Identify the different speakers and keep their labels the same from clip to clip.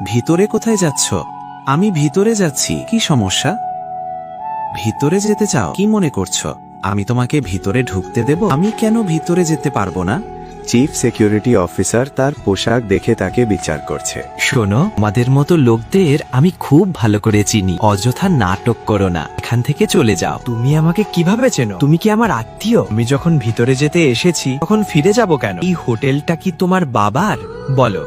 Speaker 1: ভিতরে কোথায় যাচ্ছ? আমি ভিতরে যাচ্ছি। কি সমস্যা? ভিতরে যেতে চাও? কি মনে করছো আমি তোমাকে ভিতরে ঢুকতে দেব? আমি কেন ভিতরে যেতে পারবো না?
Speaker 2: চিফ সিকিউরিটি অফিসার তার পোশাক দেখে তাকে বিচার করছে।
Speaker 3: শোনো, আমাদের মতো লোকদের আমি খুব ভালো করে চিনি। অযথা নাটক করো না, এখান থেকে চলে যাও।
Speaker 4: তুমি আমাকে কিভাবে চেনো? তুমি কি আমার আত্মীয়? আমি যখন ভিতরে যেতে এসেছি তখন ফিরে যাব কেন? এই হোটেলটা কি তোমার বাবার? বলো।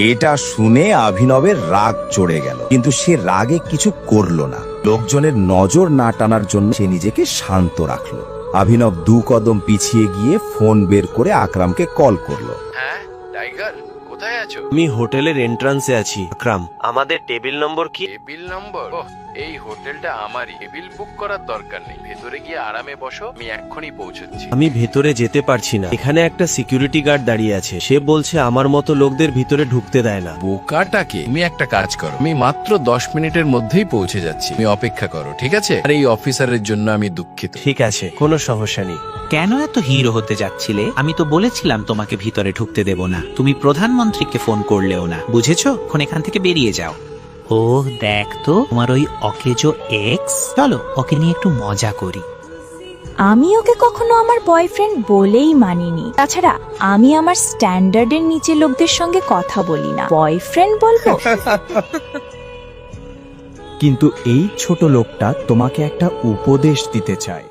Speaker 5: এটা শুনে অভিনবের রাগ চড়ে গেল, কিন্তু সে রাগে কিছু করলো না। লোকজনের নজর না টানার জন্য সে নিজেকে শান্ত রাখলো। অভিনব 2 কদম পিছিয়ে গিয়ে ফোন বের করে আকরামকে কল করলো।
Speaker 6: হ্যাঁ টাইগার, কোথায় আছো?
Speaker 7: আমি হোটেলের এন্ট্রান্সে আছি। আকরাম, আমাদের টেবিল নম্বর কি?
Speaker 6: টেবিল নম্বর? ওহ, এই হোটেলটা আমারই। টেবিল বুক করার দরকার নেই, ভেতরে গিয়ে আরামে বসো, আমি এক্ষুনি পৌঁছচ্ছি।
Speaker 7: আমি ভেতরে যেতে পারছি না। এখানে একটা সিকিউরিটি গার্ড দাঁড়িয়ে আছে, সে বলছে আমার মতো লোকদের ভিতরে ঢুকতে দেয় না।
Speaker 6: বোকাটাকে, তুমি একটা কাজ করো, আমি মাত্র 10 মিনিটের মধ্যেই পৌঁছে যাচ্ছি, তুমি অপেক্ষা করো, ঠিক আছে? আর এই অফিসারের জন্য আমি দুঃখিত।
Speaker 7: ঠিক আছে, কোনো সমস্যা নেই।
Speaker 1: কেন এত হিরো হতে যাচ্ছিলে? আমি তো বলেছিলাম তোমাকে ভিতরে ঢুকতে দেব না। তুমি প্রধানমন্ত্রীকে ফোন করলেও না, বুঝেছো? এখন এখান থেকে বেরিয়ে যাও। ও দেখ তো, তোমার ওই অকেজো এক্স। চলো ওকে নিয়ে একটু মজা করি।
Speaker 8: আমি ওকে কখনো আমার বয়ফ্রেন্ড বলেই মানিনি। তাছাড়া আমি আমার স্ট্যান্ডার্ডের নিচে লোকদের সঙ্গে কথা বলি না, বয়ফ্রেন্ড বলবো?
Speaker 4: কিন্তু এই ছোট লোকটা তোমাকে একটা উপদেশ দিতে চায়।